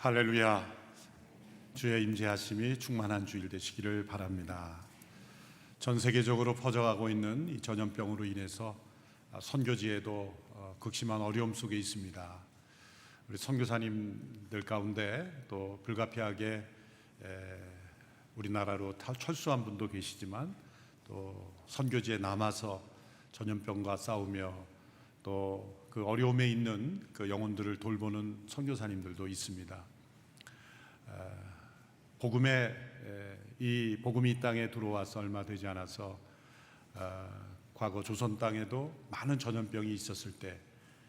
할렐루야. 주의 임재하심이 충만한 주일 되시기를 바랍니다. 전 세계적으로 퍼져가고 있는 이 전염병으로 인해서 선교지에도 극심한 어려움 속에 있습니다. 우리 선교사님들 가운데 또 불가피하게 우리나라로 철수한 분도 계시지만 또 선교지에 남아서 전염병과 싸우며 또 그 어려움에 있는 그 영혼들을 돌보는 선교사님들도 있습니다. 이 복음이 이 땅에 들어와서 얼마 되지 않아서 과거 조선 땅에도 많은 전염병이 있었을 때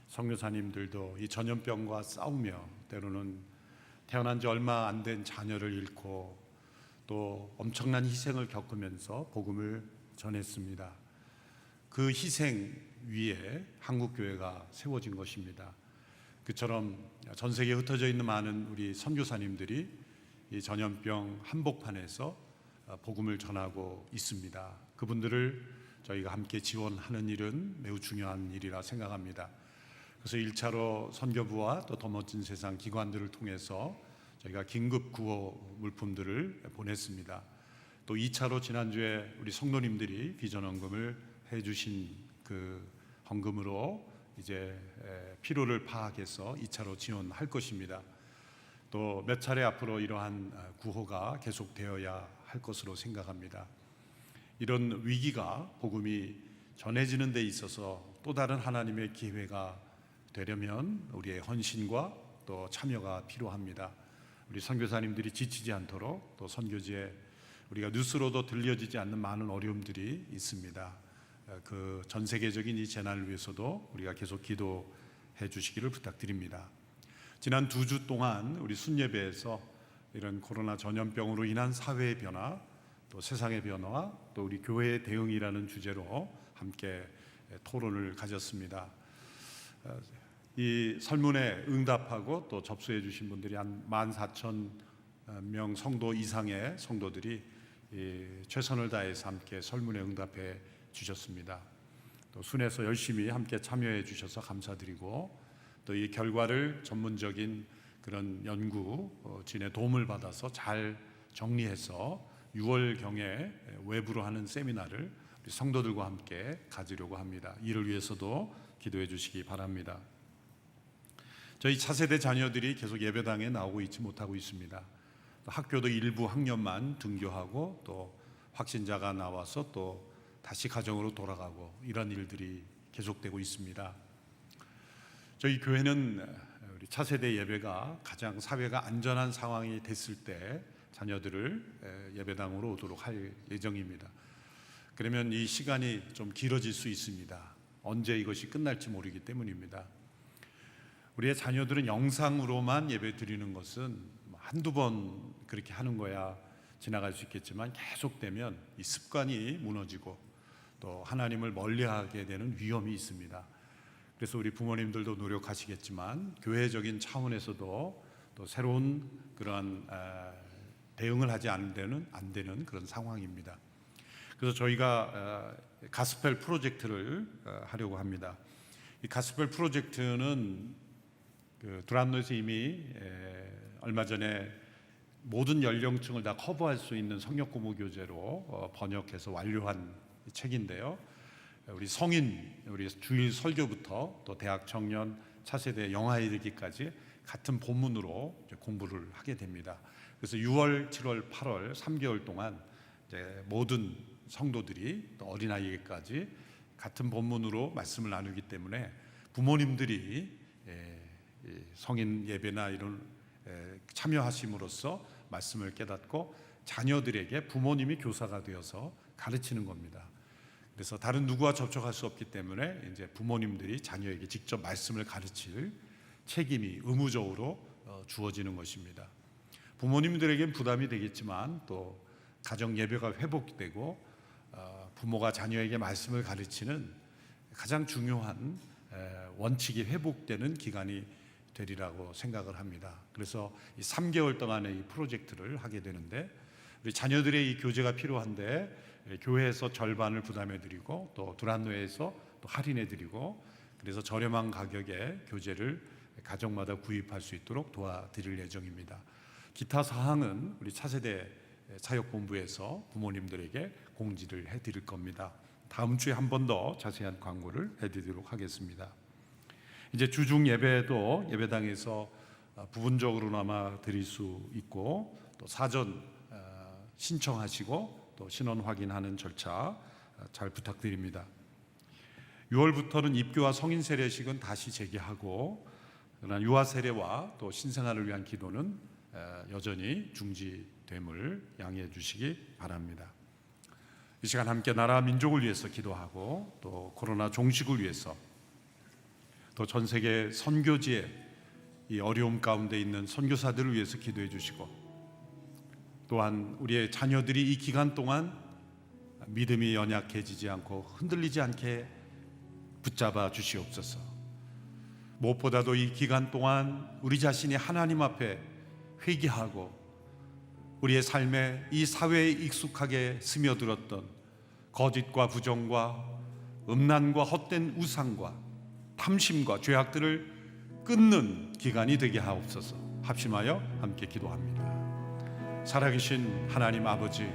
선교사님들도 이 전염병과 싸우며 때로는 태어난 지 얼마 안 된 자녀를 잃고 또 엄청난 희생을 겪으면서 복음을 전했습니다. 그 희생 위에 한국교회가 세워진 것입니다. 그처럼 전 세계에 흩어져 있는 많은 우리 선교사님들이 이 전염병 한복판에서 복음을 전하고 있습니다. 그분들을 저희가 함께 지원하는 일은 매우 중요한 일이라 생각합니다. 그래서 1차로 선교부와 또 더 멋진 세상 기관들을 통해서 저희가 긴급 구호 물품들을 보냈습니다. 또 2차로 지난주에 우리 성도님들이 비전헌금을 해주신 그 헌금으로 이제 필요를 파악해서 2차로 지원할 것입니다. 또 몇 차례 앞으로 이러한 구호가 계속되어야 할 것으로 생각합니다. 이런 위기가 복음이 전해지는 데 있어서 또 다른 하나님의 기회가 되려면 우리의 헌신과 또 참여가 필요합니다. 우리 선교사님들이 지치지 않도록 또 선교지에 우리가 뉴스로도 들려지지 않는 많은 어려움들이 있습니다. 그 전 세계적인 이 재난을 위해서도 우리가 계속 기도해 주시기를 부탁드립니다. 지난 2주 동안 우리 순예배에서 이런 코로나 전염병으로 인한 사회의 변화, 또 세상의 변화, 또 우리 교회의 대응이라는 주제로 함께 토론을 가졌습니다. 이 설문에 응답하고 또 접수해 주신 분들이 한 14,000명 성도 이상의 성도들이 최선을 다해서 함께 설문에 응답해 주셨습니다. 또 순에서 열심히 함께 참여해 주셔서 감사드리고 또 이 결과를 전문적인 그런 연구진의 도움을 받아서 잘 정리해서 6월경에 외부로 하는 세미나를 우리 성도들과 함께 가지려고 합니다. 이를 위해서도 기도해 주시기 바랍니다. 저희 차세대 자녀들이 계속 예배당에 나오고 있지 못하고 있습니다. 학교도 일부 학년만 등교하고 또 확진자가 나와서 또 다시 가정으로 돌아가고 이런 일들이 계속되고 있습니다. 저희 교회는 우리 차세대 예배가 가장 사회가 안전한 상황이 됐을 때 자녀들을 예배당으로 오도록 할 예정입니다. 그러면 이 시간이 좀 길어질 수 있습니다. 언제 이것이 끝날지 모르기 때문입니다. 우리의 자녀들은 영상으로만 예배 드리는 것은 한두 번 그렇게 하는 거야 지나갈 수 있겠지만 계속되면 이 습관이 무너지고 또 하나님을 멀리하게 되는 위험이 있습니다. 그래서 우리 부모님들도 노력하시겠지만 교회적인 차원에서도 또 새로운 그런 대응을 하지 안 되는 그런 상황입니다. 그래서 저희가 가스펠 프로젝트를 하려고 합니다. 이 가스펠 프로젝트는 두란노에서 이미 얼마 전에 모든 연령층을 다 커버할 수 있는 성역고무 교재로 번역해서 완료한 책인데요. 우리 성인, 우리 주일 설교부터 또 대학 청년, 차세대 영화에 이르기까지 같은 본문으로 공부를 하게 됩니다. 그래서 6월, 7월, 8월 3개월 동안 이제 모든 성도들이 또 어린아이까지 같은 본문으로 말씀을 나누기 때문에 부모님들이 성인 예배나 이런 참여하심으로써 말씀을 깨닫고 자녀들에게 부모님이 교사가 되어서 가르치는 겁니다. 그래서 다른 누구와 접촉할 수 없기 때문에 이제 부모님들이 자녀에게 직접 말씀을 가르칠 책임이 의무적으로 주어지는 것입니다. 부모님들에겐 부담이 되겠지만 또 가정 예배가 회복되고 부모가 자녀에게 말씀을 가르치는 가장 중요한 원칙이 회복되는 기간이 되리라고 생각을 합니다. 그래서 이 3개월 동안의 이 프로젝트를 하게 되는데 우리 자녀들의 이 교재가 필요한데 교회에서 절반을 부담해드리고 또 두란노에서 또 할인해드리고 그래서 저렴한 가격에 교재를 가정마다 구입할 수 있도록 도와드릴 예정입니다. 기타 사항은 우리 차세대 사역본부에서 부모님들에게 공지를 해드릴 겁니다. 다음 주에 한 번 더 자세한 광고를 해드리도록 하겠습니다. 이제 주중 예배도 예배당에서 부분적으로나마 드릴 수 있고, 또 사전 신청하시고 또 신원 확인하는 절차 잘 부탁드립니다. 6월부터는 입교와 성인 세례식은 다시 재개하고, 그러나 유아 세례와 또 신생아를 위한 기도는 여전히 중지됨을 양해해 주시기 바랍니다. 이 시간 함께 나라 민족을 위해서 기도하고, 또 코로나 종식을 위해서, 또 전 세계 선교지에 이 어려움 가운데 있는 선교사들을 위해서 기도해 주시고, 또한 우리의 자녀들이 이 기간 동안 믿음이 연약해지지 않고 흔들리지 않게 붙잡아 주시옵소서. 무엇보다도 이 기간 동안 우리 자신이 하나님 앞에 회개하고 우리의 삶에 이 사회에 익숙하게 스며들었던 거짓과 부정과 음란과 헛된 우상과 탐심과 죄악들을 끊는 기간이 되게 하옵소서. 합심하여 함께 기도합니다. 살아계신 하나님 아버지,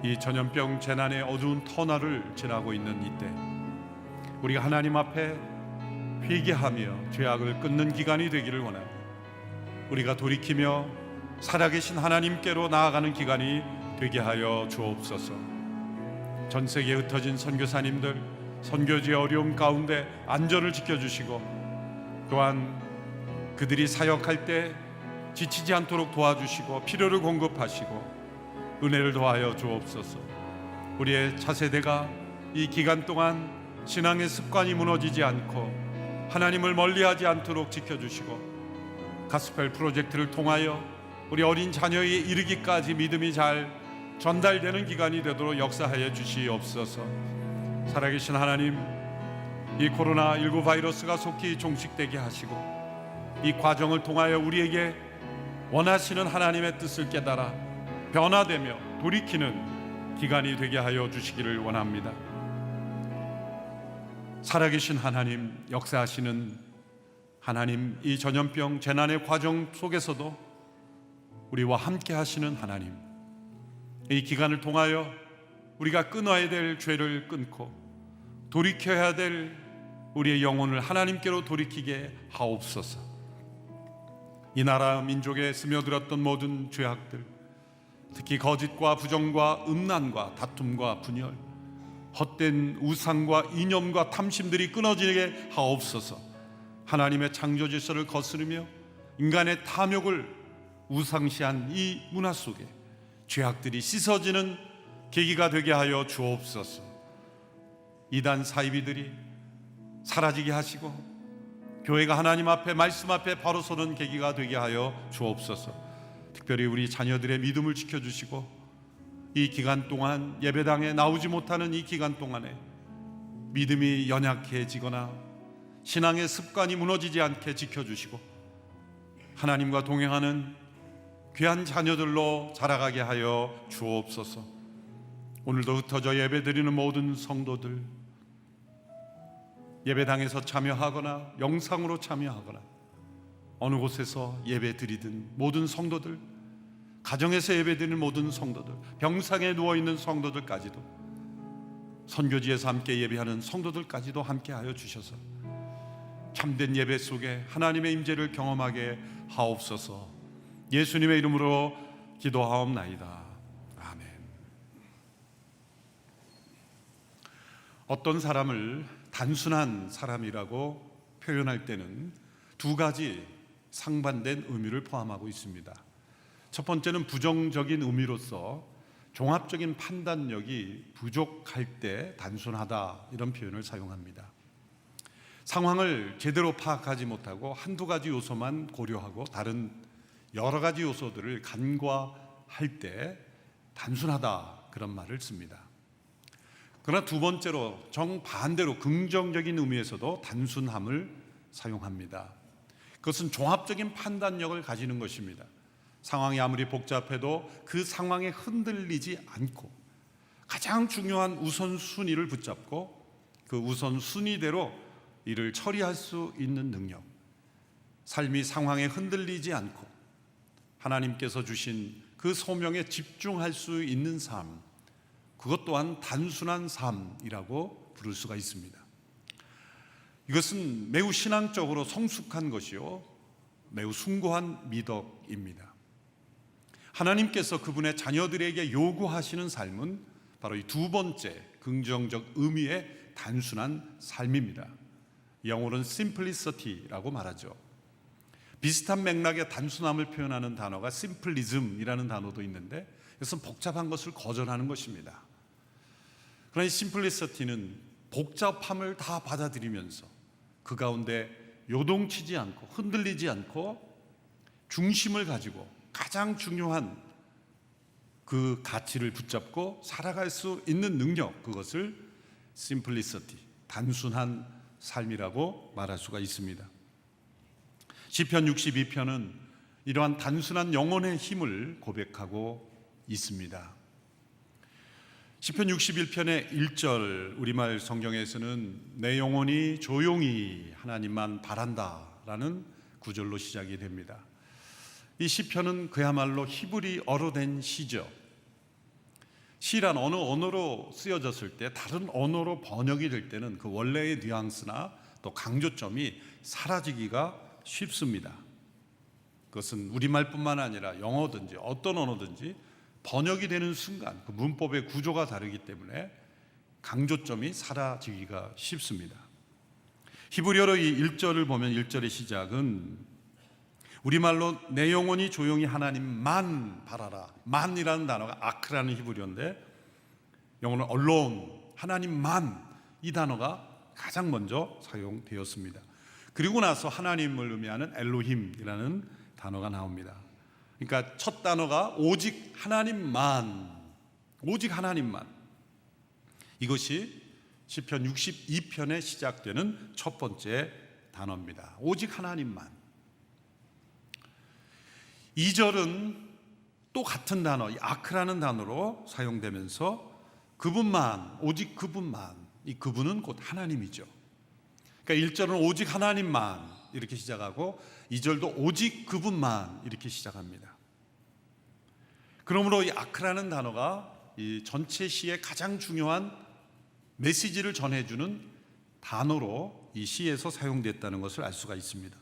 이 전염병 재난의 어두운 터널을 지나고 있는 이때 우리가 하나님 앞에 회개하며 죄악을 끊는 기간이 되기를 원합니다. 우리가 돌이키며 살아계신 하나님께로 나아가는 기간이 되게 하여 주옵소서. 전 세계에 흩어진 선교사님들, 선교지의 어려움 가운데 안전을 지켜주시고, 또한 그들이 사역할 때 지치지 않도록 도와주시고 필요를 공급하시고 은혜를 더하여 주옵소서. 우리의 차세대가 이 기간 동안 신앙의 습관이 무너지지 않고 하나님을 멀리하지 않도록 지켜주시고, 가스펠 프로젝트를 통하여 우리 어린 자녀에 이르기까지 믿음이 잘 전달되는 기간이 되도록 역사하여 주시옵소서. 살아계신 하나님, 이 코로나19 바이러스가 속히 종식되게 하시고 이 과정을 통하여 우리에게 원하시는 하나님의 뜻을 깨달아 변화되며 돌이키는 기간이 되게 하여 주시기를 원합니다. 살아계신 하나님, 역사하시는 하나님, 이 전염병 재난의 과정 속에서도 우리와 함께 하시는 하나님, 이 기간을 통하여 우리가 끊어야 될 죄를 끊고 돌이켜야 될 우리의 영혼을 하나님께로 돌이키게 하옵소서. 이 나라 민족에 스며들었던 모든 죄악들, 특히 거짓과 부정과 음란과 다툼과 분열, 헛된 우상과 이념과 탐심들이 끊어지게 하옵소서. 하나님의 창조 질서를 거스르며 인간의 탐욕을 우상시한 이 문화 속에 죄악들이 씻어지는 계기가 되게 하여 주옵소서. 이단 사이비들이 사라지게 하시고 교회가 하나님 앞에, 말씀 앞에 바로 서는 계기가 되게 하여 주옵소서. 특별히 우리 자녀들의 믿음을 지켜주시고, 이 기간 동안 예배당에 나오지 못하는 이 기간 동안에 믿음이 연약해지거나 신앙의 습관이 무너지지 않게 지켜주시고 하나님과 동행하는 귀한 자녀들로 자라가게 하여 주옵소서. 오늘도 흩어져 예배드리는 모든 성도들, 예배당에서 참여하거나 영상으로 참여하거나 어느 곳에서 예배드리든 모든 성도들, 가정에서 예배드리는 모든 성도들, 병상에 누워있는 성도들까지도, 선교지에서 함께 예배하는 성도들까지도 함께하여 주셔서 참된 예배 속에 하나님의 임재를 경험하게 하옵소서. 예수님의 이름으로 기도하옵나이다. 아멘. 어떤 사람을 단순한 사람이라고 표현할 때는 두 가지 상반된 의미를 포함하고 있습니다. 첫 번째는 부정적인 의미로서 종합적인 판단력이 부족할 때 단순하다, 이런 표현을 사용합니다. 상황을 제대로 파악하지 못하고 한두 가지 요소만 고려하고 다른 여러 가지 요소들을 간과할 때 단순하다, 그런 말을 씁니다. 그러나 두 번째로 정반대로 긍정적인 의미에서도 단순함을 사용합니다. 그것은 종합적인 판단력을 가지는 것입니다. 상황이 아무리 복잡해도 그 상황에 흔들리지 않고 가장 중요한 우선순위를 붙잡고 그 우선순위대로 일을 처리할 수 있는 능력, 삶이 상황에 흔들리지 않고 하나님께서 주신 그 소명에 집중할 수 있는 삶, 그것 또한 단순한 삶이라고 부를 수가 있습니다. 이것은 매우 신앙적으로 성숙한 것이요, 매우 숭고한 미덕입니다. 하나님께서 그분의 자녀들에게 요구하시는 삶은 바로 이 두 번째 긍정적 의미의 단순한 삶입니다. 영어로는 simplicity라고 말하죠. 비슷한 맥락의 단순함을 표현하는 단어가 simplism이라는 단어도 있는데, 이것은 복잡한 것을 거절하는 것입니다. 그러나 이 simplicity는 복잡함을 다 받아들이면서 그 가운데 요동치지 않고 흔들리지 않고 중심을 가지고 가장 중요한 그 가치를 붙잡고 살아갈 수 있는 능력, 그것을 simplicity, 단순한 삶이라고 말할 수가 있습니다. 시편 62편은 이러한 단순한 영혼의 힘을 고백하고 있습니다. 시편 61편의 1절 우리말 성경에서는 내 영혼이 조용히 하나님만 바란다 라는 구절로 시작이 됩니다. 이 시편은 그야말로 히브리어로 된 시죠. 시란 어느 언어로 쓰여졌을 때, 다른 언어로 번역이 될 때는 그 원래의 뉘앙스나 또 강조점이 사라지기가 쉽습니다. 그것은 우리말뿐만 아니라 영어든지 어떤 언어든지 번역이 되는 순간 그 문법의 구조가 다르기 때문에 강조점이 사라지기가 쉽습니다. 히브리어로 이 1절을 보면 1절의 시작은 우리말로 내 영혼이 조용히 하나님만 바라라, 만이라는 단어가 아크라는 히브리어인데 영어는 alone, 하나님만, 이 단어가 가장 먼저 사용되었습니다. 그리고 나서 하나님을 의미하는 엘로힘이라는 단어가 나옵니다. 그러니까 첫 단어가 오직 하나님만, 오직 하나님만. 이것이 시편 62편에 시작되는 첫 번째 단어입니다. 오직 하나님만. 2절은 또 같은 단어, 이 아크라는 단어로 사용되면서 그분만, 오직 그분만, 이 그분은 곧 하나님이죠. 그러니까 1절은 오직 하나님만 이렇게 시작하고 2절도 오직 그분만 이렇게 시작합니다. 그러므로 이 아크라는 단어가 이 전체 시의 가장 중요한 메시지를 전해주는 단어로 이 시에서 사용됐다는 것을 알 수가 있습니다.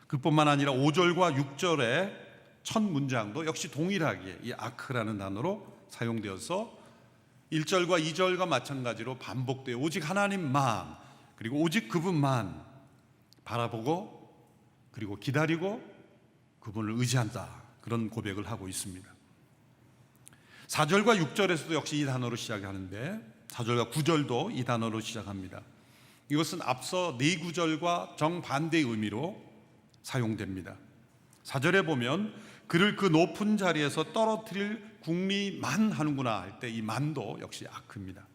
그뿐만 아니라 5절과 6절의 첫 문장도 역시 동일하게 이 아크라는 단어로 사용되어서 1절과 2절과 마찬가지로 반복되어 오직 하나님만, 그리고 오직 그분만 바라보고 그리고 기다리고 그분을 의지한다, 그런 고백을 하고 있습니다. 4절과 6절에서도 역시 이 단어로 시작하는데 4절과 9절도 이 단어로 시작합니다. 이것은 앞서 네 구절과 정반대의 의미로 사용됩니다. 4절에 보면 그를 그 높은 자리에서 떨어뜨릴 궁리만 하는구나 할 때 이 만도 역시 아크입니다.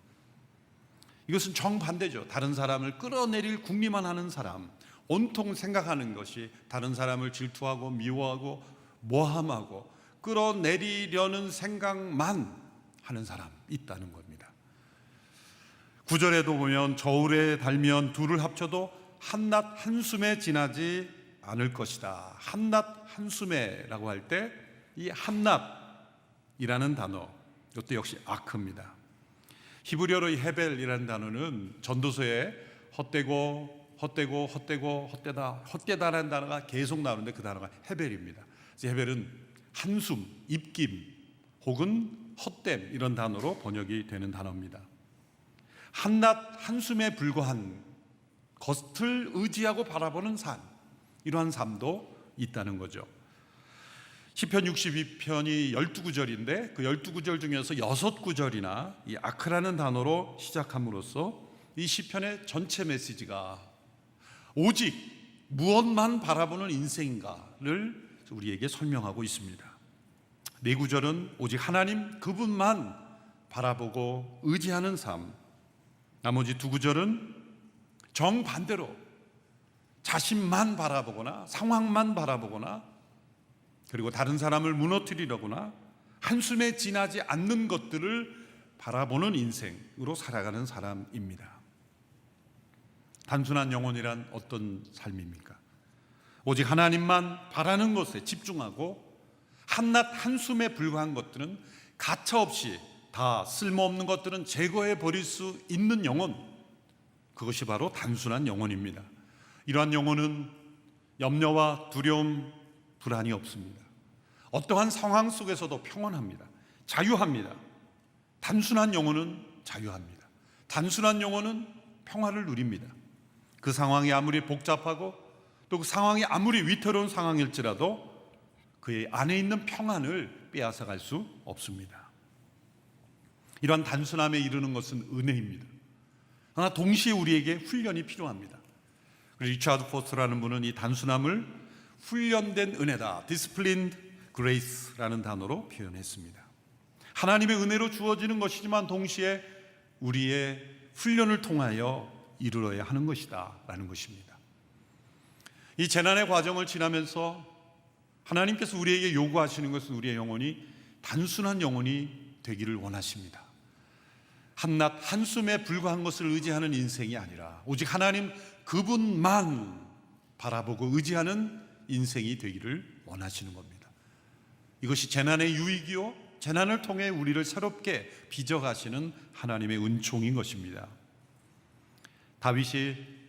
이것은 정반대죠. 다른 사람을 끌어내릴 궁리만 하는 사람, 온통 생각하는 것이 다른 사람을 질투하고 미워하고 모함하고 끌어내리려는 생각만 하는 사람 있다는 겁니다. 9절에도 보면 저울에 달면 둘을 합쳐도 한낱 한숨에 지나지 않을 것이다. 한낱 한숨에라고 할 때 이 한낱이라는 단어, 이것도 역시 아크입니다. 히브리어로 이 헤벨이라는 단어는 전도서에 헛되다라는 단어가 계속 나오는데 그 단어가 헤벨입니다. 헤벨은 한숨, 입김 혹은 헛됨, 이런 단어로 번역이 되는 단어입니다. 한낱 한숨에 불과한 것을 의지하고 바라보는 삶, 이러한 삶도 있다는 거죠. 시편 62편이 12구절인데 그 12구절 중에서 6구절이나 이 아크라는 단어로 시작함으로써 이 시편의 전체 메시지가 오직 무엇만 바라보는 인생인가를 우리에게 설명하고 있습니다. 네 구절은 오직 하나님 그분만 바라보고 의지하는 삶, 나머지 두 구절은 정반대로 자신만 바라보거나 상황만 바라보거나 그리고 다른 사람을 무너뜨리려거나 한숨에 지나지 않는 것들을 바라보는 인생으로 살아가는 사람입니다. 단순한 영혼이란 어떤 삶입니까? 오직 하나님만 바라는 것에 집중하고 한낱 한숨에 불과한 것들은 가차없이 다 쓸모없는 것들은 제거해 버릴 수 있는 영혼, 그것이 바로 단순한 영혼입니다. 이러한 영혼은 염려와 두려움, 불안이 없습니다. 어떠한 상황 속에서도 평안합니다. 자유합니다. 단순한 영혼은 자유합니다. 단순한 영혼은 평화를 누립니다. 그 상황이 아무리 복잡하고 또 그 상황이 아무리 위태로운 상황일지라도 그의 안에 있는 평안을 빼앗아갈 수 없습니다. 이러한 단순함에 이르는 것은 은혜입니다. 그러나 동시에 우리에게 훈련이 필요합니다. 리차드 포스터라는 분은 이 단순함을 훈련된 은혜다, Disciplined Grace라는 단어로 표현했습니다. 하나님의 은혜로 주어지는 것이지만 동시에 우리의 훈련을 통하여 이루어야 하는 것이다 라는 것입니다. 이 재난의 과정을 지나면서 하나님께서 우리에게 요구하시는 것은 우리의 영혼이 단순한 영혼이 되기를 원하십니다. 한낱 한숨에 불과한 것을 의지하는 인생이 아니라 오직 하나님 그분만 바라보고 의지하는 인생이 되기를 원하시는 겁니다. 이것이 재난의 유익이요, 재난을 통해 우리를 새롭게 빚어가시는 하나님의 은총인 것입니다. 다윗이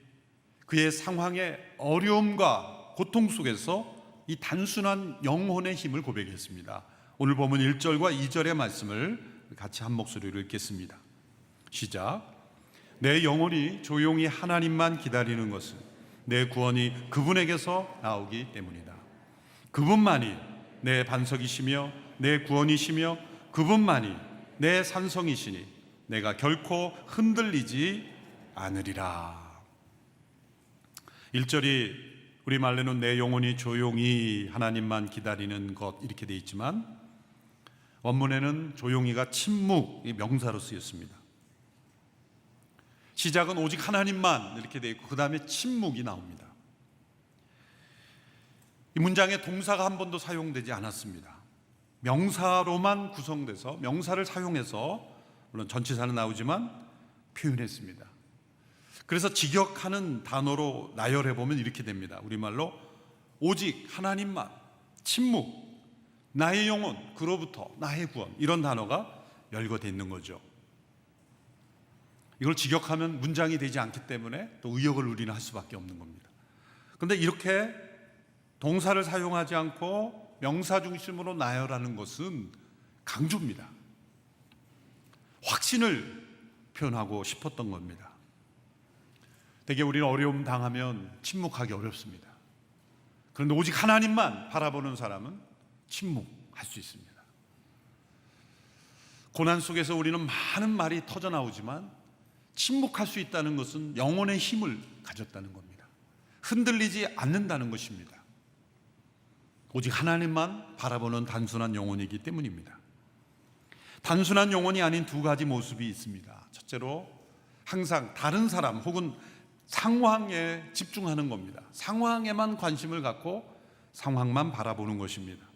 그의 상황의 어려움과 고통 속에서 이 단순한 영혼의 힘을 고백했습니다. 오늘 보면 1절과 2절의 말씀을 같이 한 목소리로 읽겠습니다. 시작. 내 영혼이 조용히 하나님만 기다리는 것은 내 구원이 그분에게서 나오기 때문이다. 그분만이 내 반석이시며 내 구원이시며 그분만이 내 산성이시니 내가 결코 흔들리지 않으리라. 1절이 우리말로는 내 영혼이 조용히 하나님만 기다리는 것 이렇게 되어 있지만 원문에는 조용히가 침묵, 명사로 쓰였습니다. 시작은 오직 하나님만 이렇게 되어 있고 그 다음에 침묵이 나옵니다. 이 문장에 동사가 한 번도 사용되지 않았습니다. 명사로만 구성돼서 명사를 사용해서 물론 전치사는 나오지만 표현했습니다. 그래서 직역하는 단어로 나열해 보면 이렇게 됩니다. 우리말로 오직 하나님만, 침묵, 나의 영혼, 그로부터 나의 구원, 이런 단어가 열거되어 있는 거죠. 이걸 직역하면 문장이 되지 않기 때문에 또 의역을 우리는 할 수밖에 없는 겁니다. 그런데 이렇게 동사를 사용하지 않고 명사 중심으로 나열하는 것은 강조입니다. 확신을 표현하고 싶었던 겁니다. 대개 우리는 어려움 당하면 침묵하기 어렵습니다. 그런데 오직 하나님만 바라보는 사람은 침묵할 수 있습니다. 고난 속에서 우리는 많은 말이 터져 나오지만 침묵할 수 있다는 것은 영혼의 힘을 가졌다는 겁니다. 흔들리지 않는다는 것입니다. 오직 하나님만 바라보는 단순한 영혼이기 때문입니다. 단순한 영혼이 아닌 두 가지 모습이 있습니다. 첫째로 항상 다른 사람 혹은 상황에 집중하는 겁니다. 상황에만 관심을 갖고 상황만 바라보는 것입니다.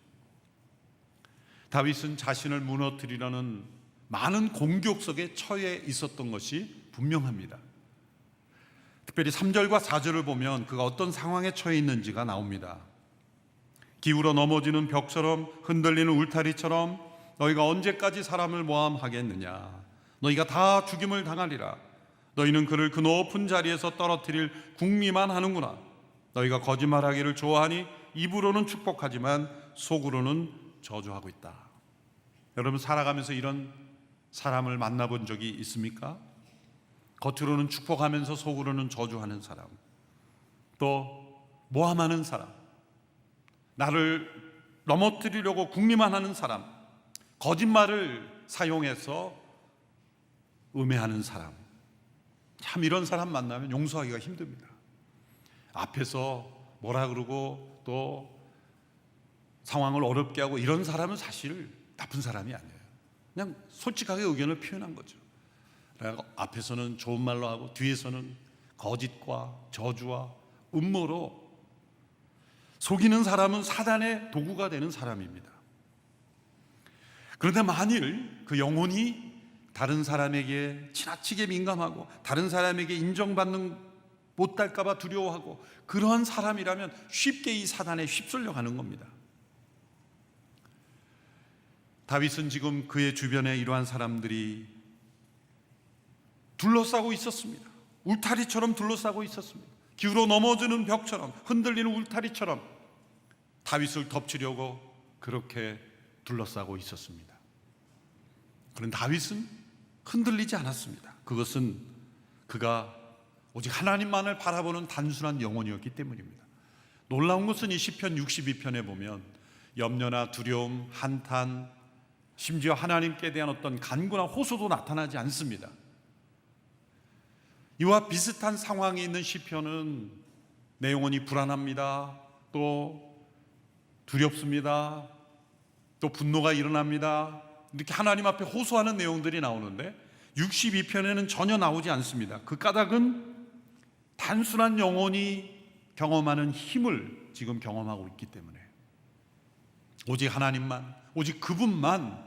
다윗은 자신을 무너뜨리려는 많은 공격 속에 처해 있었던 것이 분명합니다. 특별히 3절과 4절을 보면 그가 어떤 상황에 처해 있는지가 나옵니다. 기울어 넘어지는 벽처럼 흔들리는 울타리처럼 너희가 언제까지 사람을 모함하겠느냐. 너희가 다 죽임을 당하리라. 너희는 그를 그 높은 자리에서 떨어뜨릴 궁리만 하는구나. 너희가 거짓말하기를 좋아하니 입으로는 축복하지만 속으로는 저주하고 있다. 여러분 살아가면서 이런 사람을 만나본 적이 있습니까? 겉으로는 축복하면서 속으로는 저주하는 사람, 또 모함하는 사람, 나를 넘어뜨리려고 궁리만 하는 사람, 거짓말을 사용해서 음해하는 사람. 참 이런 사람 만나면 용서하기가 힘듭니다. 앞에서 뭐라 그러고 또 상황을 어렵게 하고 이런 사람은 사실 나쁜 사람이 아니에요. 그냥 솔직하게 의견을 표현한 거죠. 그러니까 앞에서는 좋은 말로 하고 뒤에서는 거짓과 저주와 음모로 속이는 사람은 사단의 도구가 되는 사람입니다. 그런데 만일 그 영혼이 다른 사람에게 지나치게 민감하고 다른 사람에게 인정받는 못달까 봐 두려워하고, 그러한 사람이라면 쉽게 이 사단에 휩쓸려 가는 겁니다. 다윗은 지금 그의 주변에 이러한 사람들이 둘러싸고 있었습니다. 울타리처럼 둘러싸고 있었습니다. 기울어 넘어지는 벽처럼, 흔들리는 울타리처럼 다윗을 덮치려고 그렇게 둘러싸고 있었습니다. 그런데 다윗은 흔들리지 않았습니다. 그것은 그가 오직 하나님만을 바라보는 단순한 영혼이었기 때문입니다. 놀라운 것은 이 시편 62편에 보면 염려나 두려움, 한탄, 심지어 하나님께 대한 어떤 간구나 호소도 나타나지 않습니다. 이와 비슷한 상황에 있는 시편은 내 영혼이 불안합니다, 또 두렵습니다, 또 분노가 일어납니다, 이렇게 하나님 앞에 호소하는 내용들이 나오는데 62편에는 전혀 나오지 않습니다. 그 까닭은 단순한 영혼이 경험하는 힘을 지금 경험하고 있기 때문에 오직 하나님만, 오직 그분만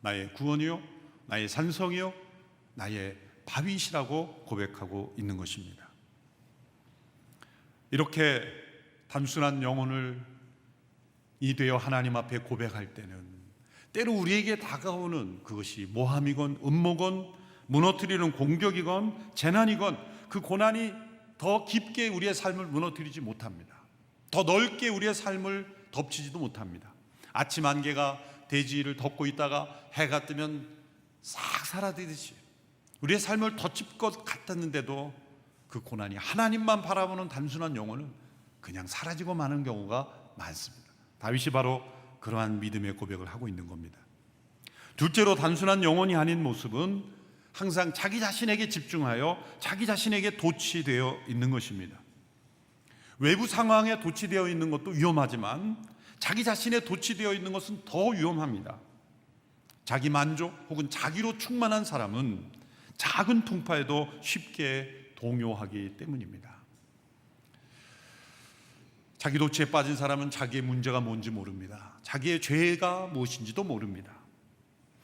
나의 구원이요, 나의 산성이요, 나의 바위시라고 고백하고 있는 것입니다. 이렇게 단순한 영혼을 이되어 하나님 앞에 고백할 때는 때로 우리에게 다가오는 그것이 모함이건 음모건 무너뜨리는 공격이건 재난이건 그 고난이 더 깊게 우리의 삶을 무너뜨리지 못합니다. 더 넓게 우리의 삶을 덮치지도 못합니다. 아침 안개가 대지를 덮고 있다가 해가 뜨면 싹 사라지듯이 우리의 삶을 덮칠 것 같았는데도 그 고난이 하나님만 바라보는 단순한 영혼은 그냥 사라지고 마는 경우가 많습니다. 다윗이 바로 그러한 믿음의 고백을 하고 있는 겁니다. 둘째로 단순한 영혼이 아닌 모습은 항상 자기 자신에게 집중하여 자기 자신에게 도취되어 있는 것입니다. 외부 상황에 도취되어 있는 것도 위험하지만 자기 자신에 도취되어 있는 것은 더 위험합니다. 자기 만족 혹은 자기로 충만한 사람은 작은 풍파에도 쉽게 동요하기 때문입니다. 자기 도취에 빠진 사람은 자기의 문제가 뭔지 모릅니다. 자기의 죄가 무엇인지도 모릅니다.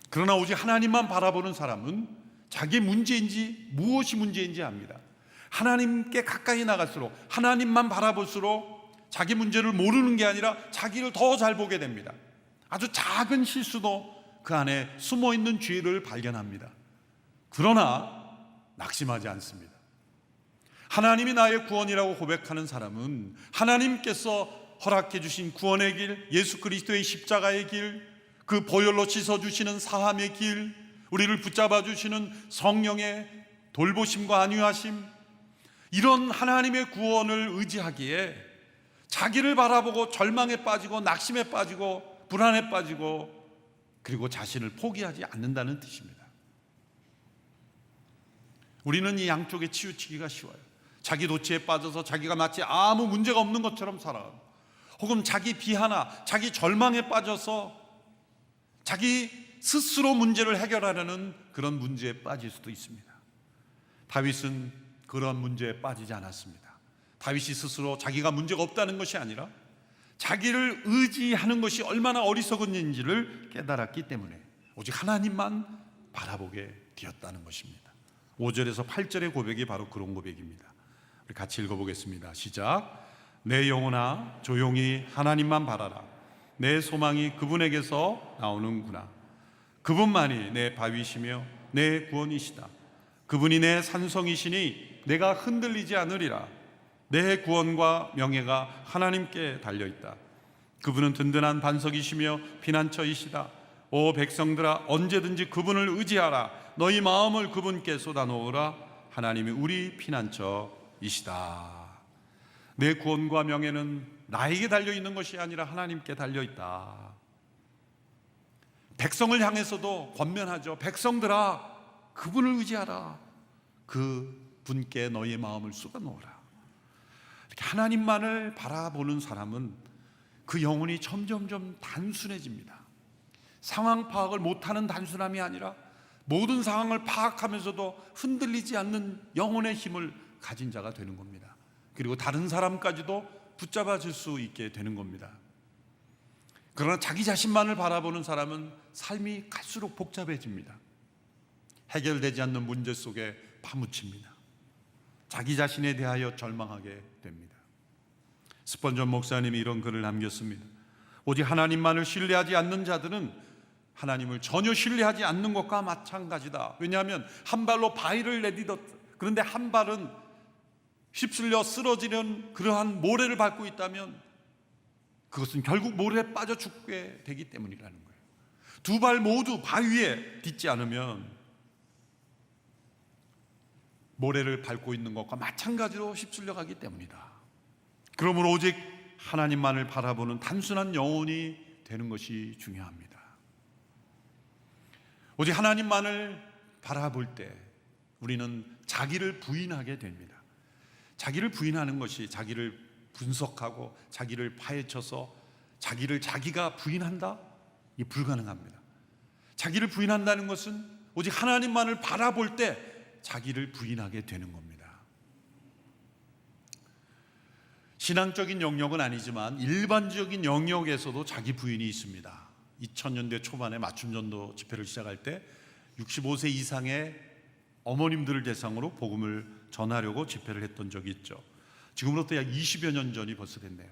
그러나 오직 하나님만 바라보는 사람은 자기의 문제인지 무엇이 문제인지 압니다. 하나님께 가까이 나갈수록, 하나님만 바라볼수록 자기 문제를 모르는 게 아니라 자기를 더 잘 보게 됩니다. 아주 작은 실수도 그 안에 숨어있는 죄를 발견합니다. 그러나 낙심하지 않습니다. 하나님이 나의 구원이라고 고백하는 사람은 하나님께서 허락해 주신 구원의 길, 예수 그리스도의 십자가의 길, 그 보혈로 씻어주시는 사함의 길, 우리를 붙잡아 주시는 성령의 돌보심과 안위하심, 이런 하나님의 구원을 의지하기에 자기를 바라보고 절망에 빠지고 낙심에 빠지고 불안에 빠지고 그리고 자신을 포기하지 않는다는 뜻입니다. 우리는 이 양쪽에 치우치기가 쉬워요. 자기 도취에 빠져서 자기가 마치 아무 문제가 없는 것처럼 살아가고, 혹은 자기 비하나 자기 절망에 빠져서 자기 스스로 문제를 해결하려는 그런 문제에 빠질 수도 있습니다. 다윗은 그런 문제에 빠지지 않았습니다. 다윗이 스스로 자기가 문제가 없다는 것이 아니라 자기를 의지하는 것이 얼마나 어리석은 일인지를 깨달았기 때문에 오직 하나님만 바라보게 되었다는 것입니다. 5절에서 8절의 고백이 바로 그런 고백입니다. 우리 같이 읽어보겠습니다. 시작. 내 영혼아 조용히 하나님만 바라라. 내 소망이 그분에게서 나오는구나. 그분만이 내 바위시며 내 구원이시다. 그분이 내 산성이시니 내가 흔들리지 않으리라. 내 구원과 명예가 하나님께 달려있다. 그분은 든든한 반석이시며 피난처이시다. 오 백성들아, 언제든지 그분을 의지하라. 너희 마음을 그분께 쏟아놓으라. 하나님이 우리 피난처이시다. 내 구원과 명예는 나에게 달려있는 것이 아니라 하나님께 달려있다. 백성을 향해서도 권면하죠. 백성들아, 그분을 의지하라. 그 분께 너희의 마음을 쏟아놓으라. 이렇게 하나님만을 바라보는 사람은 그 영혼이 점점점 단순해집니다. 상황 파악을 못하는 단순함이 아니라 모든 상황을 파악하면서도 흔들리지 않는 영혼의 힘을 가진 자가 되는 겁니다. 그리고 다른 사람까지도 붙잡아줄 수 있게 되는 겁니다. 그러나 자기 자신만을 바라보는 사람은 삶이 갈수록 복잡해집니다. 해결되지 않는 문제 속에 파묻힙니다. 자기 자신에 대하여 절망하게 됩니다. 스펀전 목사님이 이런 글을 남겼습니다. 오직 하나님만을 신뢰하지 않는 자들은 하나님을 전혀 신뢰하지 않는 것과 마찬가지다. 왜냐하면 한 발로 바위를 내딛었다. 그런데 한 발은 휩쓸려 쓰러지는 그러한 모래를 밟고 있다면 그것은 결국 모래에 빠져 죽게 되기 때문이라는 거예요. 두 발 모두 바위에 딛지 않으면 모래를 밟고 있는 것과 마찬가지로 휩쓸려 가기 때문이다. 그러므로 오직 하나님만을 바라보는 단순한 영혼이 되는 것이 중요합니다. 오직 하나님만을 바라볼 때 우리는 자기를 부인하게 됩니다. 자기를 부인하는 것이 자기를 분석하고 자기를 파헤쳐서 자기를 자기가 부인한다? 이게 불가능합니다. 자기를 부인한다는 것은 오직 하나님만을 바라볼 때 자기를 부인하게 되는 겁니다. 신앙적인 영역은 아니지만 일반적인 영역에서도 자기 부인이 있습니다. 2000년대 초반에 맞춤전도 집회를 시작할 때 65세 이상의 어머님들을 대상으로 복음을 전하려고 집회를 했던 적이 있죠. 지금으로부터 약 20여 년 전이 벌써 됐네요.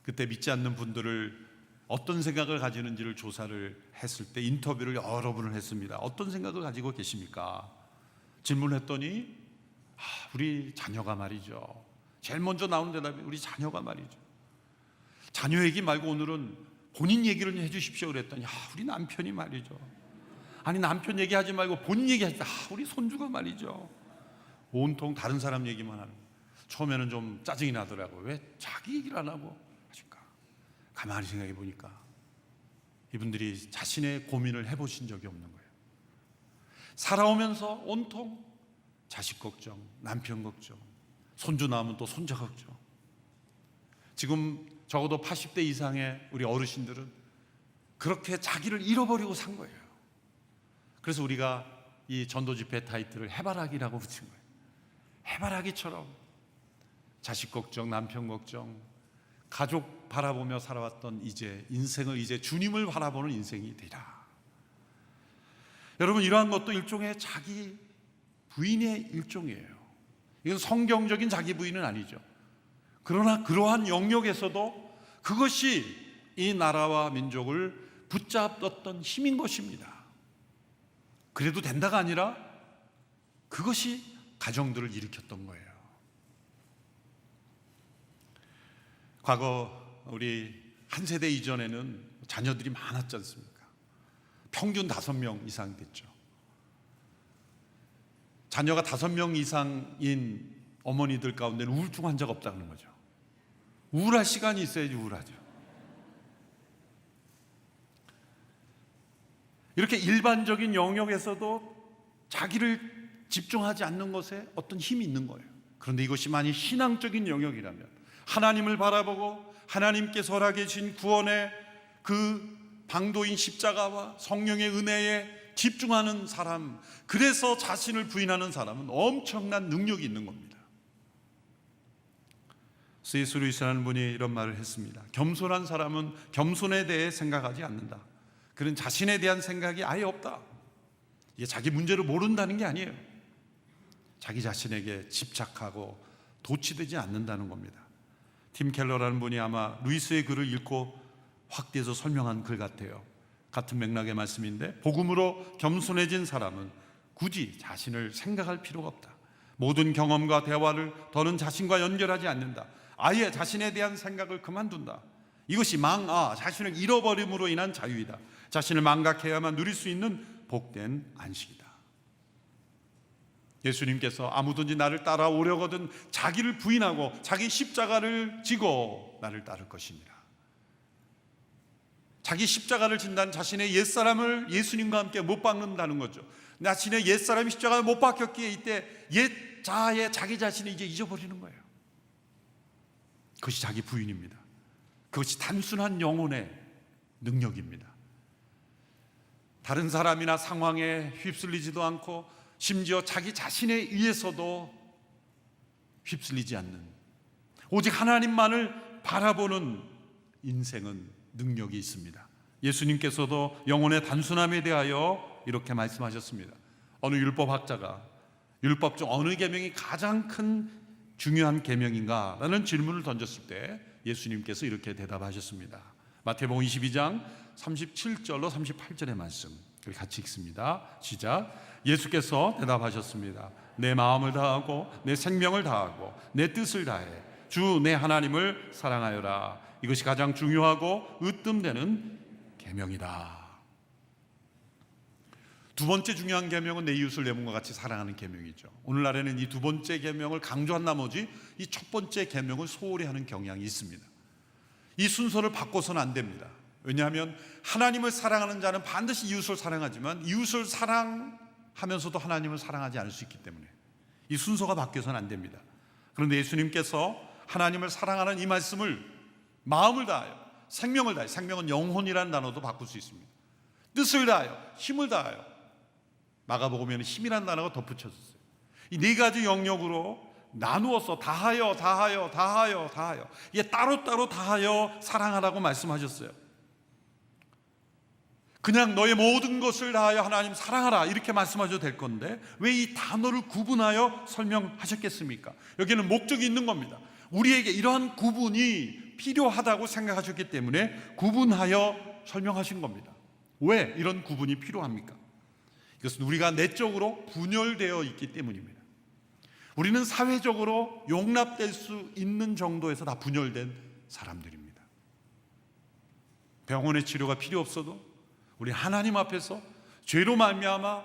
그때 믿지 않는 분들을 어떤 생각을 가지는지를 조사를 했을 때 인터뷰를 여러 분을 했습니다. 어떤 생각을 가지고 계십니까? 질문했더니 우리 자녀가 말이죠. 제일 먼저 나오는 대답이 우리 자녀가 말이죠. 자녀 얘기 말고 오늘은 본인 얘기를 해주십시오 그랬더니 우리 남편이 말이죠. 아니 남편 얘기하지 말고 본인 얘기하지. 우리 손주가 말이죠. 온통 다른 사람 얘기만 하는 거예요. 처음에는 좀 짜증이 나더라고요. 왜 자기 얘기를 안 하고 하실까? 가만히 생각해 보니까 이분들이 자신의 고민을 해보신 적이 없는 거예요. 살아오면서 온통 자식 걱정, 남편 걱정, 손주 나오면 또 손자 걱정. 지금 적어도 80대 이상의 우리 어르신들은 그렇게 자기를 잃어버리고 산 거예요. 그래서 우리가 이 전도 집회 타이틀을 해바라기라고 붙인 거예요. 해바라기처럼 자식 걱정, 남편 걱정, 가족 바라보며 살아왔던 인생을 이제 주님을 바라보는 인생이 되라. 여러분, 이러한 것도 일종의 자기 부인의 일종이에요. 이건 성경적인 자기 부인은 아니죠. 그러나 그러한 영역에서도 그것이 이 나라와 민족을 붙잡았던 힘인 것입니다. 그래도 된다가 아니라 그것이 가정들을 일으켰던 거예요. 과거 우리 한 세대 이전에는 자녀들이 많았지 않습니까? 평균 5명 이상 됐죠. 자녀가 5명 이상인 어머니들 가운데는 우울증 환자가 없다는 거죠. 우울할 시간이 있어야지 우울하죠. 이렇게 일반적인 영역에서도 자기를 집중하지 않는 것에 어떤 힘이 있는 거예요. 그런데 이것이 만약 신앙적인 영역이라면 하나님을 바라보고 하나님께서 허락해 주신 구원의 그 방도인 십자가와 성령의 은혜에 집중하는 사람, 그래서 자신을 부인하는 사람은 엄청난 능력이 있는 겁니다. C.S. 루이스라는 분이 이런 말을 했습니다. 겸손한 사람은 겸손에 대해 생각하지 않는다. 그는 자신에 대한 생각이 아예 없다. 이게 자기 문제를 모른다는 게 아니에요. 자기 자신에게 집착하고 도취되지 않는다는 겁니다. 팀 켈러라는 분이 아마 루이스의 글을 읽고 확대해서 설명한 글 같아요. 같은 맥락의 말씀인데, 복음으로 겸손해진 사람은 굳이 자신을 생각할 필요가 없다. 모든 경험과 대화를 더는 자신과 연결하지 않는다. 아예 자신에 대한 생각을 그만둔다. 이것이 자신을 잃어버림으로 인한 자유이다. 자신을 망각해야만 누릴 수 있는 복된 안식이다. 예수님께서 아무든지 나를 따라오려거든 자기를 부인하고 자기 십자가를 지고 나를 따를 것이니라. 자기 십자가를 진다는 자신의 옛사람을 예수님과 함께 못 박는다는 거죠. 자신의 옛사람이 십자가를 못 박혔기에 이때 옛 자아의 자기 자신을 이제 잊어버리는 거예요. 그것이 자기 부인입니다. 그것이 단순한 영혼의 능력입니다. 다른 사람이나 상황에 휩쓸리지도 않고 심지어 자기 자신에 의해서도 휩쓸리지 않는, 오직 하나님만을 바라보는 인생은 능력이 있습니다. 예수님께서도 영혼의 단순함에 대하여 이렇게 말씀하셨습니다. 어느 율법학자가 율법 중 어느 계명이 가장 큰 중요한 계명인가? 라는 질문을 던졌을 때 예수님께서 이렇게 대답하셨습니다. 마태복음 22장 37절로 38절의 말씀 같이 읽습니다. 시작. 예수께서 대답하셨습니다. 내 마음을 다하고 내 생명을 다하고 내 뜻을 다해 주 내 하나님을 사랑하여라. 이것이 가장 중요하고 으뜸되는 계명이다. 두 번째 중요한 계명은 내 이웃을 내 몸과 같이 사랑하는 계명이죠. 오늘날에는 이 두 번째 계명을 강조한 나머지 이 첫 번째 계명을 소홀히 하는 경향이 있습니다. 이 순서를 바꿔서는 안 됩니다. 왜냐하면 하나님을 사랑하는 자는 반드시 이웃을 사랑하지만 이웃을 사랑하면서도 하나님을 사랑하지 않을 수 있기 때문에 이 순서가 바뀌어서는 안 됩니다. 그런데 예수님께서 하나님을 사랑하는 이 말씀을 마음을 다하여 생명을 다하여, 생명은 영혼이라는 단어도 바꿀 수 있습니다. 뜻을 다하여, 힘을 다하여, 마가복음에는 힘이라는 단어가 덧붙여졌어요. 이 네 가지 영역으로 나누어서 다하여 이게 따로따로 다하여 사랑하라고 말씀하셨어요. 그냥 너의 모든 것을 다하여 하나님 사랑하라 이렇게 말씀하셔도 될 건데 왜 이 단어를 구분하여 설명하셨겠습니까? 여기는 목적이 있는 겁니다. 우리에게 이러한 구분이 필요하다고 생각하셨기 때문에 구분하여 설명하신 겁니다. 왜 이런 구분이 필요합니까? 이것은 우리가 내적으로 분열되어 있기 때문입니다. 우리는 사회적으로 용납될 수 있는 정도에서 다 분열된 사람들입니다. 병원의 치료가 필요 없어도 우리 하나님 앞에서 죄로 말미암아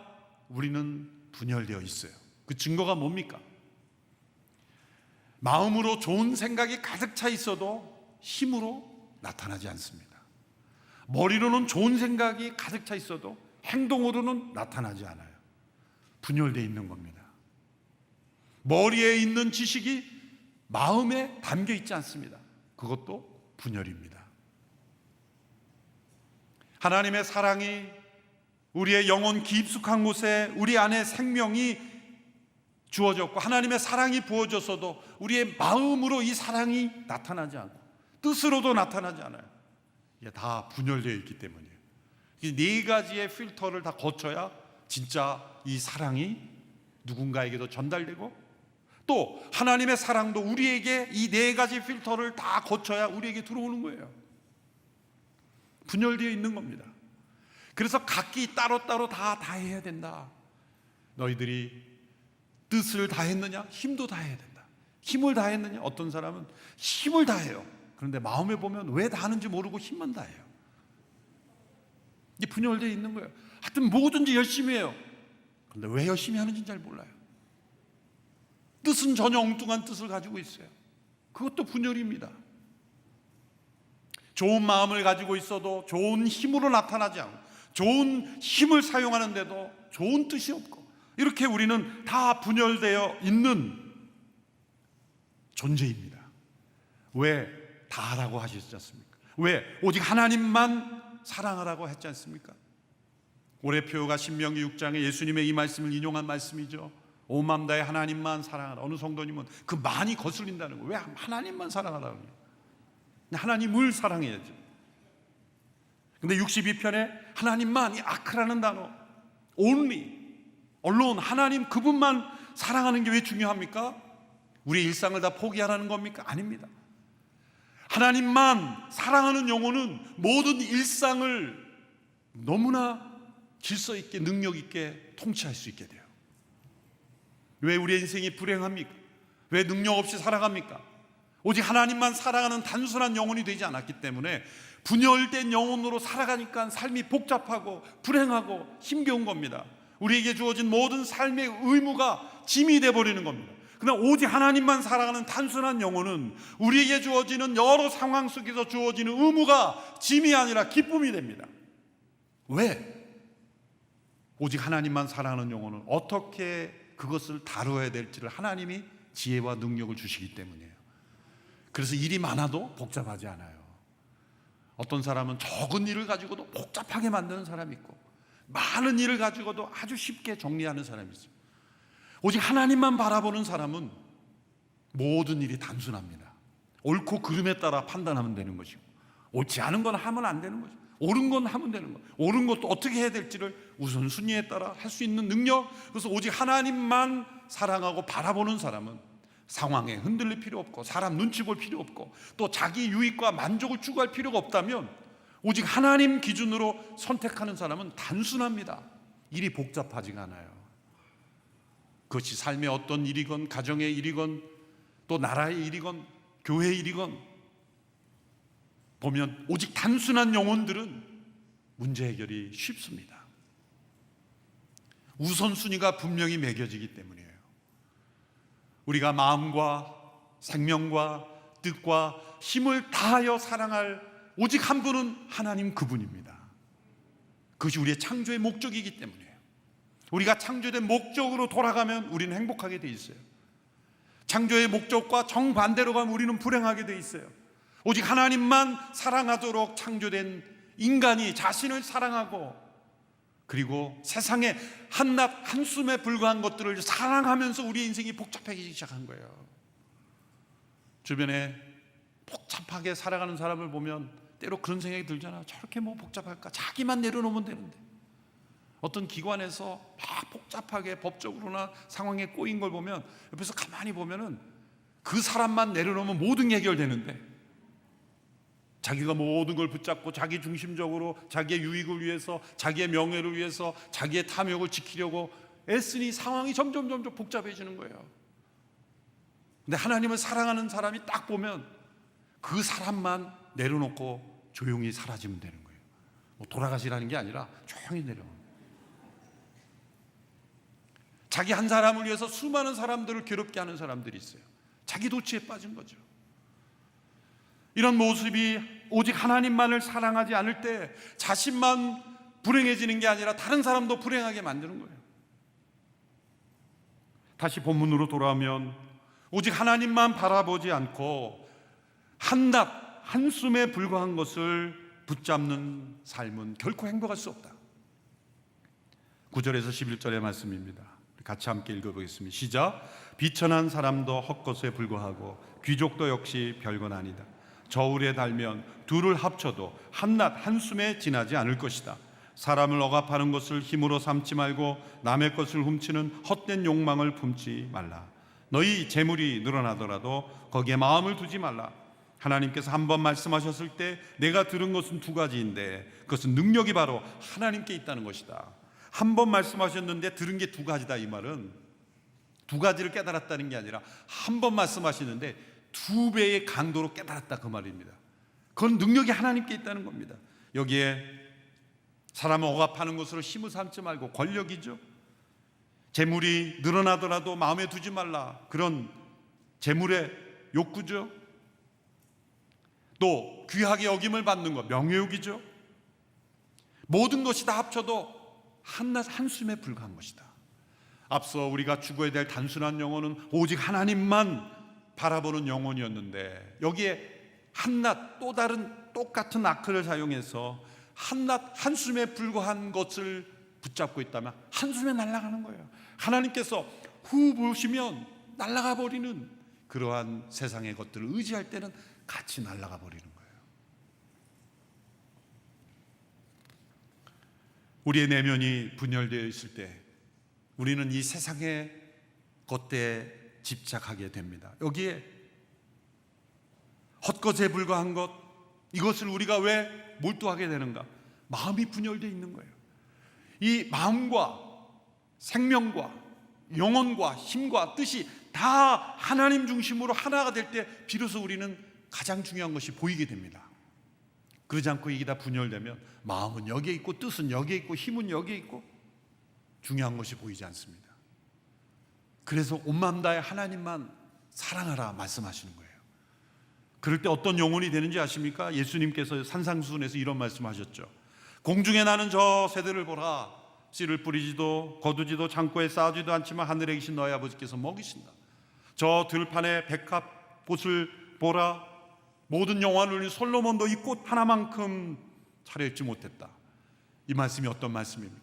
우리는 분열되어 있어요. 그 증거가 뭡니까? 마음으로 좋은 생각이 가득 차 있어도 힘으로 나타나지 않습니다. 머리로는 좋은 생각이 가득 차 있어도 행동으로는 나타나지 않아요. 분열되어 있는 겁니다. 머리에 있는 지식이 마음에 담겨 있지 않습니다. 그것도 분열입니다. 하나님의 사랑이 우리의 영혼 깊숙한 곳에 우리 안에 생명이 주어졌고 하나님의 사랑이 부어졌어도 우리의 마음으로 이 사랑이 나타나지 않고 뜻으로도 나타나지 않아요. 이게 다 분열되어 있기 때문이에요. 이 네 가지의 필터를 다 거쳐야 진짜 이 사랑이 누군가에게도 전달되고 또 하나님의 사랑도 우리에게 이 네 가지 필터를 다 거쳐야 우리에게 들어오는 거예요. 분열되어 있는 겁니다. 그래서 각기 따로따로 다 해야 된다. 너희들이 뜻을 다했느냐? 힘도 다해야 된다. 힘을 다했느냐? 어떤 사람은 힘을 다해요. 그런데 마음에 보면 왜 다하는지 모르고 힘만 다해요. 이게 분열되어 있는 거예요. 하여튼 뭐든지 열심히 해요. 그런데 왜 열심히 하는지는 잘 몰라요. 뜻은 전혀 엉뚱한 뜻을 가지고 있어요. 그것도 분열입니다. 좋은 마음을 가지고 있어도 좋은 힘으로 나타나지 않고 좋은 힘을 사용하는데도 좋은 뜻이 없고 이렇게 우리는 다 분열되어 있는 존재입니다. 왜 다라고 하셨지 않습니까? 왜 오직 하나님만 사랑하라고 했지 않습니까? 고레표가 신명기 6장에 예수님의 이 말씀을 인용한 말씀이죠. 온 마음 다해 하나님만 사랑하라. 어느 성도님은 그 많이 거슬린다는 거예요. 왜 하나님만 사랑하라고 해요? 하나님을 사랑해야지. 근데 62편에 하나님만, 이 아크라는 단어, only, 언론, 하나님 그분만 사랑하는 게 왜 중요합니까? 우리의 일상을 다 포기하라는 겁니까? 아닙니다. 하나님만 사랑하는 영혼은 모든 일상을 너무나 질서 있게 능력 있게 통치할 수 있게 돼요. 왜 우리의 인생이 불행합니까? 왜 능력 없이 살아갑니까? 오직 하나님만 사랑하는 단순한 영혼이 되지 않았기 때문에 분열된 영혼으로 살아가니까 삶이 복잡하고 불행하고 힘겨운 겁니다. 우리에게 주어진 모든 삶의 의무가 짐이 돼버리는 겁니다. 그러나 오직 하나님만 사랑하는 단순한 영혼은 우리에게 주어지는 여러 상황 속에서 주어지는 의무가 짐이 아니라 기쁨이 됩니다. 왜? 오직 하나님만 사랑하는 영혼은 어떻게 그것을 다루어야 될지를 하나님이 지혜와 능력을 주시기 때문이에요. 그래서 일이 많아도 복잡하지 않아요. 어떤 사람은 적은 일을 가지고도 복잡하게 만드는 사람이 있고 많은 일을 가지고도 아주 쉽게 정리하는 사람이 있어요. 오직 하나님만 바라보는 사람은 모든 일이 단순합니다. 옳고 그름에 따라 판단하면 되는 것이고 옳지 않은 건 하면 안 되는 거죠. 옳은 건 하면 되는 거예요. 옳은 것도 어떻게 해야 될지를 우선순위에 따라 할 수 있는 능력. 그래서 오직 하나님만 사랑하고 바라보는 사람은 상황에 흔들릴 필요 없고 사람 눈치 볼 필요 없고 또 자기 유익과 만족을 추구할 필요가 없다면 오직 하나님 기준으로 선택하는 사람은 단순합니다. 일이 복잡하지가 않아요. 그것이 삶의 어떤 일이건 가정의 일이건 또 나라의 일이건 교회의 일이건 보면 오직 단순한 영혼들은 문제 해결이 쉽습니다. 우선순위가 분명히 매겨지기 때문이에요. 우리가 마음과 생명과 뜻과 힘을 다하여 사랑할 오직 한 분은 하나님 그분입니다. 그것이 우리의 창조의 목적이기 때문이에요. 우리가 창조된 목적으로 돌아가면 우리는 행복하게 돼 있어요. 창조의 목적과 정반대로 가면 우리는 불행하게 돼 있어요. 오직 하나님만 사랑하도록 창조된 인간이 자신을 사랑하고 그리고 세상에 한낱 한숨에 불과한 것들을 사랑하면서 우리의 인생이 복잡해지기 시작한 거예요. 주변에 복잡하게 살아가는 사람을 보면 때로 그런 생각이 들잖아. 저렇게 뭐 복잡할까? 자기만 내려놓으면 되는데. 어떤 기관에서 막 복잡하게 법적으로나 상황에 꼬인 걸 보면 옆에서 가만히 보면은 그 사람만 내려놓으면 모든 게 해결되는데 자기가 모든 걸 붙잡고 자기 중심적으로 자기의 유익을 위해서 자기의 명예를 위해서 자기의 탐욕을 지키려고 애쓰니 상황이 점점 복잡해지는 거예요. 근데 하나님을 사랑하는 사람이 딱 보면 그 사람만 내려놓고 조용히 사라지면 되는 거예요. 뭐 돌아가시라는 게 아니라 조용히 내려놓는 거예요. 자기 한 사람을 위해서 수많은 사람들을 괴롭게 하는 사람들이 있어요. 자기 도취에 빠진 거죠. 이런 모습이 오직 하나님만을 사랑하지 않을 때 자신만 불행해지는 게 아니라 다른 사람도 불행하게 만드는 거예요. 다시 본문으로 돌아오면 오직 하나님만 바라보지 않고 한낱 한숨에 불과한 것을 붙잡는 삶은 결코 행복할 수 없다. 9절에서 11절의 말씀입니다. 같이 함께 읽어보겠습니다. 시작. 비천한 사람도 헛것에 불과하고 귀족도 역시 별건 아니다. 저울에 달면 둘을 합쳐도 한낱 한숨에 지나지 않을 것이다. 사람을 억압하는 것을 힘으로 삼지 말고 남의 것을 훔치는 헛된 욕망을 품지 말라. 너희 재물이 늘어나더라도 거기에 마음을 두지 말라. 하나님께서 한 번 말씀하셨을 때 내가 들은 것은 두 가지인데 그것은 능력이 바로 하나님께 있다는 것이다. 한 번 말씀하셨는데 들은 게 두 가지다. 이 말은 두 가지를 깨달았다는 게 아니라 한 번 말씀하시는데 두 배의 강도로 깨달았다 그 말입니다. 그건 능력이 하나님께 있다는 겁니다. 여기에 사람을 억압하는 것으로 힘을 삼지 말고 권력이죠. 재물이 늘어나더라도 마음에 두지 말라. 그런 재물의 욕구죠. 또 귀하게 여김을 받는 것, 명예욕이죠. 모든 것이 다 합쳐도 한낱 한숨에 불과한 것이다. 앞서 우리가 추구해야 될 단순한 영혼은 오직 하나님만 바라보는 영혼이었는데 여기에 한낱 또 다른 똑같은 아크를 사용해서 한낱 한숨에 불과한 것을 붙잡고 있다면 한숨에 날아가는 거예요. 하나님께서 후 보시면 날아가 버리는 그러한 세상의 것들을 의지할 때는 같이 날아가 버리는 거예요. 우리의 내면이 분열되어 있을 때 우리는 이 세상의 것들에 집착하게 됩니다. 여기에 헛것에 불과한 것, 이것을 우리가 왜 몰두하게 되는가? 마음이 분열되어 있는 거예요. 이 마음과 생명과 영혼과 힘과 뜻이 다 하나님 중심으로 하나가 될 때 비로소 우리는 가장 중요한 것이 보이게 됩니다. 그러지 않고 이게 다 분열되면 마음은 여기에 있고 뜻은 여기에 있고 힘은 여기에 있고 중요한 것이 보이지 않습니다. 그래서 온 마음 다해 하나님만 사랑하라 말씀하시는 거예요. 그럴 때 어떤 영혼이 되는지 아십니까? 예수님께서 산상수훈에서 이런 말씀하셨죠. 공중에 나는 저 새들을 보라. 씨를 뿌리지도 거두지도 창고에 쌓지도 않지만 하늘에 계신 너희 아버지께서 먹이신다. 저 들판에 백합꽃을 보라. 모든 영화를 솔로몬도 이 꽃 하나만큼 차려입지 못했다. 이 말씀이 어떤 말씀입니까?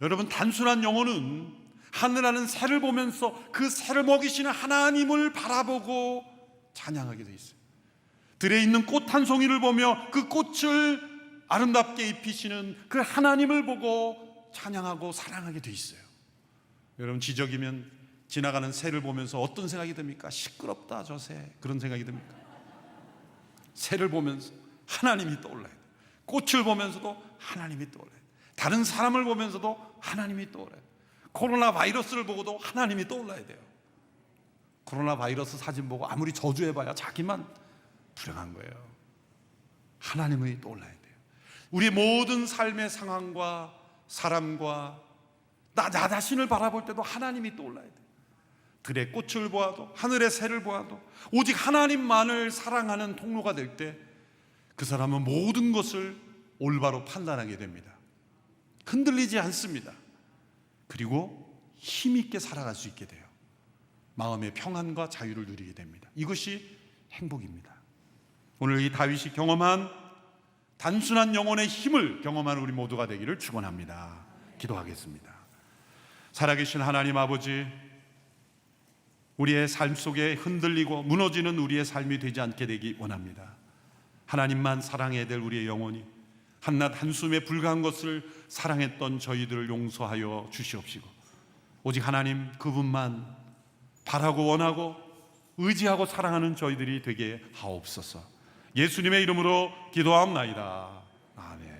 여러분, 단순한 영혼은 하늘하는 새를 보면서 그 새를 먹이시는 하나님을 바라보고 찬양하게 돼 있어요. 들에 있는 꽃 한 송이를 보며 그 꽃을 아름답게 입히시는 그 하나님을 보고 찬양하고 사랑하게 돼 있어요. 여러분, 지적이면 지나가는 새를 보면서 어떤 생각이 듭니까? 시끄럽다 저 새, 그런 생각이 듭니까? 새를 보면서 하나님이 떠올라야 돼요. 꽃을 보면서도 하나님이 떠올라야 돼요. 다른 사람을 보면서도 하나님이 떠올라야 돼요. 코로나 바이러스를 보고도 하나님이 떠올라야 돼요. 코로나 바이러스 사진 보고 아무리 저주해봐야 자기만 불행한 거예요. 하나님이 떠올라야 돼요. 우리 모든 삶의 상황과 사람과 나 자신을 바라볼 때도 하나님이 떠올라야 돼요. 들의 꽃을 보아도 하늘의 새를 보아도 오직 하나님만을 사랑하는 통로가 될 때 그 사람은 모든 것을 올바로 판단하게 됩니다. 흔들리지 않습니다. 그리고 힘있게 살아갈 수 있게 돼요. 마음의 평안과 자유를 누리게 됩니다. 이것이 행복입니다. 오늘 이 다윗이 경험한 단순한 영혼의 힘을 경험한 우리 모두가 되기를 축원합니다. 기도하겠습니다. 살아계신 하나님 아버지, 우리의 삶 속에 흔들리고 무너지는 우리의 삶이 되지 않게 되기 원합니다. 하나님만 사랑해야 될 우리의 영혼이 한낱 한숨에 불과한 것을 사랑했던 저희들을 용서하여 주시옵시고 오직 하나님 그분만 바라고 원하고 의지하고 사랑하는 저희들이 되게 하옵소서. 예수님의 이름으로 기도하옵나이다. 아멘.